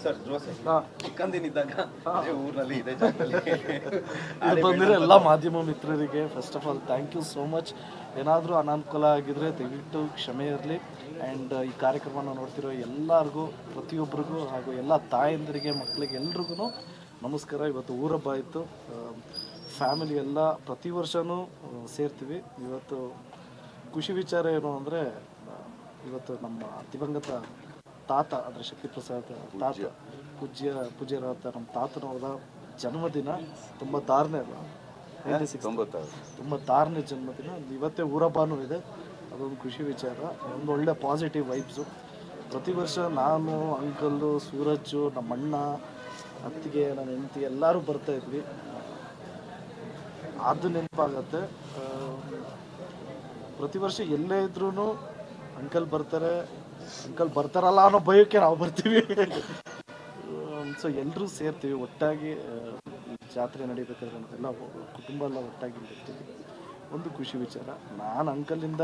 Sir ಧ್ರುವ sir ಚಿಕ್ಕಂದಿನಿದ್ದಾಗ ಅದೇ ಊರಿನಲ್ಲಿ ಇದೇ ಜಾಗದಲ್ಲಿ ಬಂದಿರೋ ಎಲ್ಲ ಮಾಧ್ಯಮ ಮಿತ್ರರಿಗೆ first of all thank you so much. ಏನಾದರೂ ಅನಾನುಕೂಲ ಆಗಿದ್ರೆ ದಯವಿಟ್ಟು ಕ್ಷಮೆ ಇರಲಿ. ಆ್ಯಂಡ್ ಈ ಕಾರ್ಯಕ್ರಮನ ನೋಡ್ತಿರೋ ಎಲ್ಲರಿಗೂ, ಪ್ರತಿಯೊಬ್ಬರಿಗೂ ಹಾಗೂ ಎಲ್ಲ ತಾಯಂದಿರಿಗೆ, ಮಕ್ಕಳಿಗೆ ಎಲ್ರಿಗೂ ನಮಸ್ಕಾರ. ಇವತ್ತು ಊರಬ್ಬ ಆಯಿತು, ಫ್ಯಾಮಿಲಿ ಎಲ್ಲ ಪ್ರತಿ ವರ್ಷವೂ ಸೇರ್ತೀವಿ. ಇವತ್ತು ಖುಷಿ ವಿಚಾರ ಏನು ಅಂದರೆ, ಇವತ್ತು ನಮ್ಮ ದಿವಂಗತ ತಾತ ಅಂದರೆ ಶಕ್ತಿಪ್ರಸಾದ್ ತಾತ ಪೂಜ್ಯರಾದ ನಮ್ಮ ತಾತನವರ ಜನ್ಮದಿನ. 96ನೇ 96ನೇ ಜನ್ಮದಿನ. ಇವತ್ತೇ ಊರಬ್ಬನೂ ಇದೆ, ಅದೊಂದು ಖುಷಿ ವಿಚಾರ. ಒಂದು ಒಳ್ಳೆ ಪಾಸಿಟಿವ್ ವೈಬ್ಸು. ಪ್ರತಿ ವರ್ಷ ನಾನು, ಅಂಕಲ್ಲು, ಸೂರಜ್ಜು, ನಮ್ಮ ಅಣ್ಣ, ಅತ್ತಿಗೆ, ನನ್ನ ಹೆಂಡತಿ ಎಲ್ಲರೂ ಬರ್ತಾಯಿದ್ವಿ. ಅದು ನೆನಪಾಗತ್ತೆ. ಪ್ರತಿ ವರ್ಷ ಎಲ್ಲೇ ಇದ್ರೂ ಅಂಕಲ್ ಬರ್ತಾರಲ್ಲ ಅನ್ನೋ ಭಯಕ್ಕೆ ನಾವು ಬರ್ತೀವಿ. ಸೊ ಎಲ್ಲರೂ ಸೇರ್ತೀವಿ ಒಟ್ಟಾಗಿ. ಜಾತ್ರೆ ನಡಿಬೇಕಾದ್ರೆ ಎಲ್ಲ ಕುಟುಂಬ ಎಲ್ಲ ಒಟ್ಟಾಗಿ ಇರ್ತೀವಿ. ಒಂದು ಖುಷಿ ವಿಚಾರ. ನಾನು ಅಂಕಲಿಂದ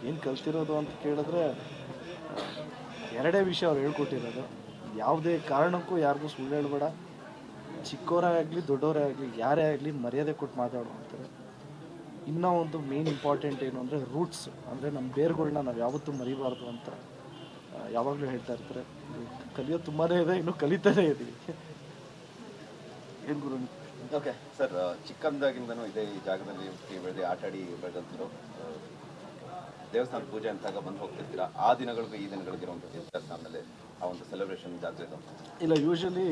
ಏನು ಕಲ್ತಿರೋದು ಅಂತ ಕೇಳಿದ್ರೆ, ಎರಡೇ ವಿಷಯ ಅವ್ರು ಹೇಳ್ಕೊಟ್ಟಿರೋದು. ಯಾವುದೇ ಕಾರಣಕ್ಕೂ ಯಾರಿಗೂ ಸುಳ್ಳು ಹೇಳ್ಬೇಡ, ಚಿಕ್ಕವರೇ ಆಗಲಿ ದೊಡ್ಡವರೇ ಆಗಲಿ ಯಾರೇ ಆಗಲಿ ಮರ್ಯಾದೆ ಕೊಟ್ಟು ಮಾತಾಡೋ ಅಂತಾರೆ. ಇನ್ನೂ ಒಂದು ಮೇನ್ ಇಂಪಾರ್ಟೆಂಟ್ ಏನು ಅಂದರೆ ರೂಟ್ಸ್, ಅಂದರೆ ನಮ್ಮ ಬೇರುಗಳನ್ನ ನಾವು ಯಾವತ್ತೂ ಮರಿಬಾರ್ದು ಅಂತ ಯಾವಾಗಲೂ ಹೇಳ್ತಾ ಇರ್ತಾರೆ. ಕಲಿಯೋದು ತುಂಬಾ ಇದೆ, ಇನ್ನೂ ಕಲಿತಾನೇ ಇದ್ದೀವಿ. ಏನು ಗುರು? ಓಕೆ ಸರ್, ಚಿಕ್ಕಂದಾಗಿಂದನೂ ಇದೇ ಈ ಜಾಗದಲ್ಲಿ ಬೆಳೆದು ಆಟಾಡಿ ಬೆಳೆದಂಥರು. ದೇವಸ್ಥಾನ ಪೂಜೆ ಅಂತಾಗ ಬಂದು ಹೋಗ್ತಿರ್ತೀರಾ, ಆ ದಿನಗಳಿಗೂ ಈ ದಿನಗಳಿಗಿರುವಂಥ ವ್ಯತ್ಯಾಸ, ಆಮೇಲೆ ಆ ಒಂದು ಸೆಲೆಬ್ರೇಷನ್ ಜಾತ್ರೆ ಇಲ್ಲ. ಯೂಶಲಿ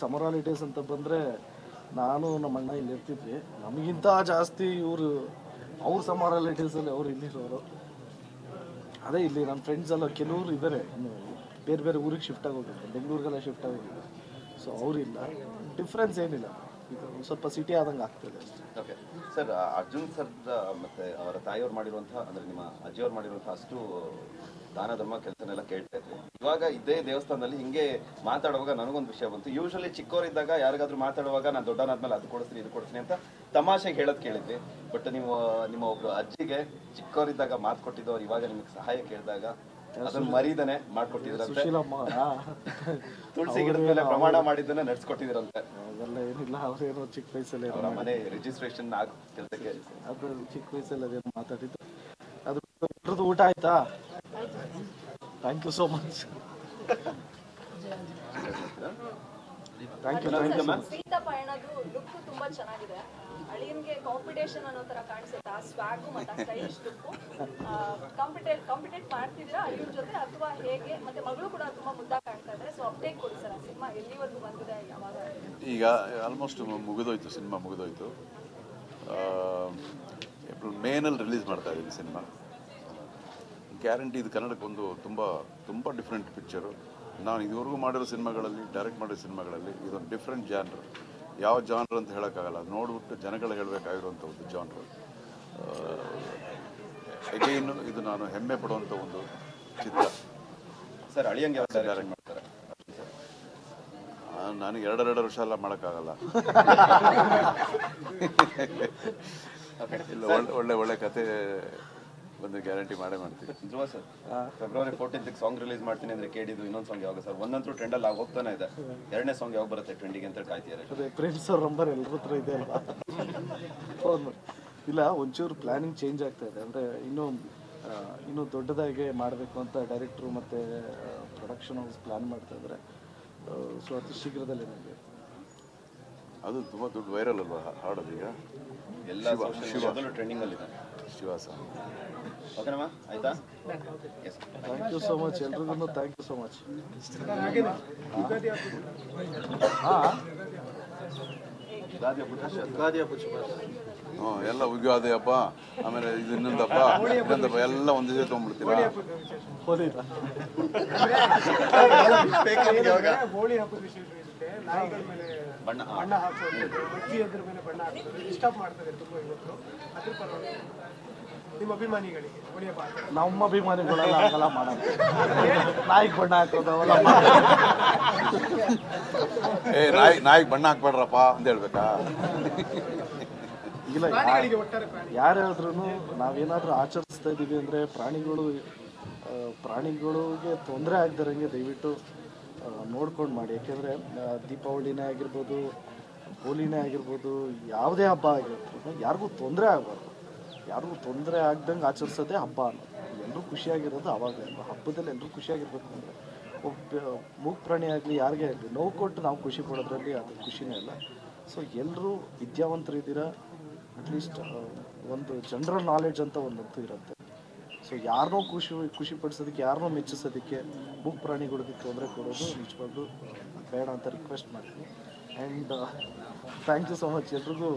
ಸಮ್ಮರ್ ಹಾಲಿಡೇಸ್ ಅಂತ ಬಂದರೆ ನಾನು ನಮ್ಮ ಅಣ್ಣ ಇಲ್ಲಿ ಇರ್ತಿದ್ವಿ. ನಮಗಿಂತ ಜಾಸ್ತಿ ಅವ್ರ ಸಮ್ಮರ್ ಹಾಲಿಡೇಸಲ್ಲಿ ಅವ್ರು ಇಲ್ಲಿರೋರು. ಅದೇ ಇಲ್ಲಿ ನನ್ನ ಫ್ರೆಂಡ್ಸ್ ಎಲ್ಲ ಕೆಲವರು ಇದ್ದಾರೆ, ಬೇರೆ ಬೇರೆ ಊರಿಗೆ ಶಿಫ್ಟ್ ಆಗೋಗಿದ್ದಾರೆ, ಬೆಂಗಳೂರಿಗೆಲ್ಲ ಶಿಫ್ಟ್ ಆಗೋಗಿದ್ದಾರೆ. ಸೊ ಅವರಿಲ್ಲ, ಡಿಫ್ರೆನ್ಸ್ ಏನಿಲ್ಲ. ಈಗ ಒಂದು ಸ್ವಲ್ಪ ಸಿಟಿ ಆದಂಗೆ ಆಗ್ತದೆ ಅಷ್ಟೇ. ಓಕೆ ಸರ್, ಅರ್ಜುನ್ ಸರ್ ಮತ್ತು ಅವರ ತಾಯಿಯವ್ರು ಮಾಡಿರುವಂಥ, ಅಂದರೆ ನಿಮ್ಮ ಅಜ್ಜಿಯವ್ರು ಮಾಡಿರುವಂಥ ಅಷ್ಟು ದಾನ ಧರ್ಮ ಕೆಲಸನೆಲ್ಲ ಕೇಳ್ತಾ ಇದ್ವಿ. ಇವಾಗ ಇದೇ ದೇವಸ್ಥಾನದಲ್ಲಿ ಹಿಂಗೆ ಮಾತಾಡುವಾಗ ನನಗೊಂದು ವಿಷಯ ಬಂತು. ಯೂಶಲಿ ಚಿಕ್ಕವರಿದ್ದಾಗ ಯಾರಿಗಾದ್ರೂ ಮಾತಾಡುವಾಗ ನಾನು ದೊಡ್ಡವನಾದ್ಮೇಲೆ ಅದು ಕೊಡಿಸ್ತೀನಿ ಇದು ಕೊಡಿಸ್ತೀನಿ ಅಂತ ತಮಾಷೆಗೆ ಹೇಳೋದು ಕೇಳಿದ್ವಿ. ಬಟ್ ನಿಮ್ಮ ಒಬ್ರು ಅಜ್ಜಿಗೆ ಚಿಕ್ಕವರಿದ್ದಾಗ ಮಾತು ಕೊಟ್ಟಿದ್ದವ್ರು ಇವಾಗ ನಿಮಗೆ ಸಹಾಯ ಕೇಳಿದಾಗ ಅದನ್ನ ಮರೀದನೆ ಮಾಡ್ಕೊಟ್ಟಿದ್ರಂತೆ. ತುಳಸಿ ಗಿಡದ ಮೇಲೆ ಪ್ರಮಾಣ ಮಾಡಿದ್ದನ್ನ ನಡೆಸ್ಕೊಟ್ಟಿದ್ರಂತೆ. ಅದೆಲ್ಲ ಏನಿಲ್ಲ, ಅವ್ರೇನೋ ಚಿಕ್ಕ ವಯಸ್ಸಲ್ಲಿ ಅವರ ಮನೆ ರಿಜಿಸ್ಟ್ರೇಷನ್ ಕೆಲಸಕ್ಕೆ ಅದು ಚಿಕ್ಕ ವಯಸ್ಸಲ್ಲಿ ಅದೇನು ಮಾತಾಡಿದ್ದು. ಅದು ಊಟ ಆಯ್ತಾ? Thank you so much. Thank you. Sita ಪಯಣದು ಲುಕ್ ತುಂಬಾ ಚೆನ್ನಾಗಿದೆ. ಅಳಿಯನ್ಗೆ ಕಾಂಪಿಟೇಷನ್ ಅನ್ನೋ ತರ ಕಾಣಿಸುತ್ತೆ ಆ ಸ್ವಾಗು ಮತ್ತೆ ಸ್ಟೈಲಿಶ್ ಲುಕ್. ಕಾಂಪಿಟೇಟ್ ಮಾಡ್ತಿದ್ದೀರಾ ಅಳಿಯನ್ ಜೊತೆ ಅಥವಾ ಹೇಗೆ? ಮತ್ತೆ ಮಗಳು ಕೂಡ ತುಂಬಾ ಮುದ್ದಾಗಿ ಕಾಣ್ತಾ ಇದ್ದಾರೆ. ಸೊ ಅಪ್ಡೇಟ್ ಕೊಡಿ ಸರ್, ಆ ಸಿನಿಮಾ ಎಲ್ಲಿವರೆಗೂ ಬಂದಿದೆ, ಯಾವಾಗ? ಈಗ ಆಲ್ಮೋಸ್ಟ್ ಮುಗಿದೋಯ್ತು, ಸಿನಿಮಾ ಮುಗಿದೋಯ್ತು. ಏಪ್ರಿಲ್ ಮೇನಲ್ಲಿ ರಿಲೀಸ್ ಮಾಡ್ತಾ ಇದ್ದೀನಿ ಸಿನಿಮಾ. ಗ್ಯಾರಂಟಿ ಇದು ಕನ್ನಡಕ್ಕೊಂದು ತುಂಬ ತುಂಬ ಡಿಫ್ರೆಂಟ್ ಪಿಕ್ಚರು. ನಾನು ಇದುವರೆಗೂ ಮಾಡಿರೋ ಸಿನಿಮಾಗಳಲ್ಲಿ, ಡೈರೆಕ್ಟ್ ಮಾಡಿರೋ ಸಿನಿಮಾಗಳಲ್ಲಿ ಇದೊಂದು ಡಿಫ್ರೆಂಟ್ ಜಾನ್ರ್. ಯಾವ ಜಾನ್ರ್ ಅಂತ ಹೇಳೋಕ್ಕಾಗಲ್ಲ, ನೋಡ್ಬಿಟ್ಟು ಜನಗಳು ಹೇಳಬೇಕಾಗಿರುವಂಥ ಒಂದು ಜಾನ್ರು. ಅಗೈನು ಇದು ನಾನು ಹೆಮ್ಮೆ ಪಡುವಂಥ ಒಂದು ಚಿತ್ರ. ಸರ್, ಅಳಿಯಂಗೆ ಡೈರೆಕ್ಟ್ ಮಾಡ್ತಾರೆ. ನನಗೆ 2 ವರ್ಷ ಎಲ್ಲ ಮಾಡೋಕ್ಕಾಗಲ್ಲ. ಇಲ್ಲ, ಒಳ್ಳೆ ಕತೆ ಬಂದು ಗ್ಯಾರಂಟಿ ಮಾಡೇ ಮಾಡ್ತೀವಿ. Dhruva sir, February 14th song release ಮಾಡ್ತೀನಿ ಅಂದ್ರೆ ಕೇಳಿದ್ದು ಇನ್ನೊಂದು ಸಾಂಗ್ ಯಾವಾಗ ಸರ್? ಒಂದಂತೂ ಟ್ರೆಂಡಲ್ಲಿ ಆಗಿ ಹೋಗ್ತಾನೆ ಇದೆ, 2ನೇ ಸಾಂಗ್ ಯಾವಾಗ ಬರುತ್ತೆ ಟ್ರೆಂಡಿಗೆ ಅಂತ ಕಾಯ್ತಿದ್ದಾರೆ? ಅದೇ ಫ್ರೆಂಡ್ಸ್ ಅವ್ರ ನಂಬರ್ ಎಲ್ಲರ ಹತ್ರ ಇದೆ ಅಲ್ವಾ? ಫೋನ್ ಮಾಡಿ. ಇಲ್ಲ, ಒಂಚೂರು ಪ್ಲ್ಯಾನಿಂಗ್ ಚೇಂಜ್ ಆಗ್ತಾ ಇದೆ. ಅಂದರೆ ಇನ್ನೂ ದೊಡ್ಡದಾಗಿ ಮಾಡಬೇಕು ಅಂತ ಡೈರೆಕ್ಟ್ರು ಮತ್ತು ಪ್ರೊಡಕ್ಷನ್ ಹೌಸ್ ಪ್ಲ್ಯಾನ್ ಮಾಡ್ತಾ ಇದ್ದಾರೆ. ಸೊ ಅತಿ ಶೀಘ್ರದಲ್ಲೇ ನನಗೆ ಅದು ತುಂಬ ದೊಡ್ಡ ವೈರಲ್ ಅಲ್ವಾ ಹಾಡೋದು ಈಗ? ಎಲ್ಲ ಟ್ರೆಂಡಿಂಗಲ್ಲಿದೆ ಶಿವಾಸ. ಓಕೆನಮ್ಮ, ಆಯ್ತಾ? ಥ್ಯಾಂಕ್ ಯು ಸೋ ಮಚ್ ಎಲ್ರಿಗೂ. Thank you so much. ಹ್ಞೂ, ಎಲ್ಲ ಉಗಾದಿ ಹಬ್ಬ, ಆಮೇಲೆ ಇದು ಇನ್ನೊಂದು ಹಬ್ಬ ಎಲ್ಲ ಒಂದೇ ಜೊತೆ ತೊಗೊಂಡ್ಬಿಡ್ತೀರಾ? ಹೋಳಿ ಹಬ್ಬದ ವಿಶೇಷತೆ ನಾಯಿಗಳ ಮೇಲೆ ಬಣ್ಣ ಹಾಕೋದು, ಅಜ್ಜಿಯದ್ರ ಮೇಲೆ ಬಣ್ಣ ಹಾಕೋದು ಡಿಸ್ಟರ್ಬ್ ಮಾಡ್ತಾ ಇದ್ದಾರೆ ತುಂಬ ಇವತ್ತು. ಅದ್ರ ಪರವಾಗಿ ನಿಮ್ಮ ಅಭಿಮಾನಿಗಳಿಗೆ ಹೋಳಿ ಹಬ್ಬ ನಮ್ಮ ಅಭಿಮಾನಿಗಳೆಲ್ಲ ಆಗಲ್ಲ ಮಾಡೋದು. ನಾಯಿಗೆ ಬಣ್ಣ ಹಾಕೋದು ಅವೆಲ್ಲ ನಾಯಿಗೆ ಬಣ್ಣ ಹಾಕ್ಬೇಡ್ರಪ್ಪ ಅಂತ ಹೇಳ್ಬೇಕಾ? ಇಲ್ಲ, ಯಾರೇ ಆದ್ರೂ ನಾವೇನಾದ್ರೂ ಆಚರಿಸ್ತಾ ಇದ್ದೀವಿ ಅಂದರೆ ಪ್ರಾಣಿಗಳಿಗೆ ತೊಂದರೆ ಆಗದಿರಂಗೆ ದಯವಿಟ್ಟು ನೋಡ್ಕೊಂಡು ಮಾಡಿ. ಯಾಕೆಂದರೆ ದೀಪಾವಳಿನೇ ಆಗಿರ್ಬೋದು, ಹೋಲಿನೇ ಆಗಿರ್ಬೋದು, ಯಾವುದೇ ಹಬ್ಬ ಆಗಿರ್ಬೋದು ಯಾರಿಗೂ ತೊಂದರೆ ಆಗಬಾರ್ದು. ಯಾರಿಗೂ ತೊಂದರೆ ಆಗ್ದಂಗೆ ಆಚರಿಸೋದೇ ಹಬ್ಬ ಅನ್ನೋದು. ಎಲ್ಲರೂ ಖುಷಿಯಾಗಿರೋದು ಆವಾಗ. ಹಬ್ಬದಲ್ಲಿ ಎಲ್ಲರೂ ಖುಷಿಯಾಗಿರ್ಬೇಕು ಅಂದರೆ ಒಬ್ಬ ಮೂಗ ಪ್ರಾಣಿ ಆಗಲಿ ಯಾರಿಗೇ ಆಗಲಿ ನೋವು ಕೊಟ್ಟು ನಾವು ಖುಷಿ ಪಡೋದ್ರಲ್ಲಿ ಅದು ಖುಷಿನೇ ಇಲ್ಲ. ಸೊ ಎಲ್ಲರೂ ವಿದ್ಯಾವಂತರಿದ್ದೀರಾ, ಅಟ್ಲೀಸ್ಟ್ ಒಂದು ಜನರಲ್ ನಾಲೆಡ್ಜ್ ಅಂತ ಒಂದಂತೂ ಇರುತ್ತೆ. ಸೊ ಯಾರನ್ನೋ ಖುಷಿ ಪಡಿಸೋದಕ್ಕೆ, ಯಾರನ್ನೋ ಮೆಚ್ಚಿಸೋದಕ್ಕೆ ಮೂಗ ಪ್ರಾಣಿಗಳಿಗೆ ತೊಂದರೆ ಕೊಡೋದು ನಿಜವಾಗ್ಲೂ ಬೇಡ ಅಂತ ರಿಕ್ವೆಸ್ಟ್ ಮಾಡ್ತೀನಿ. And thank you so much ಎಲ್ರಿಗೂ.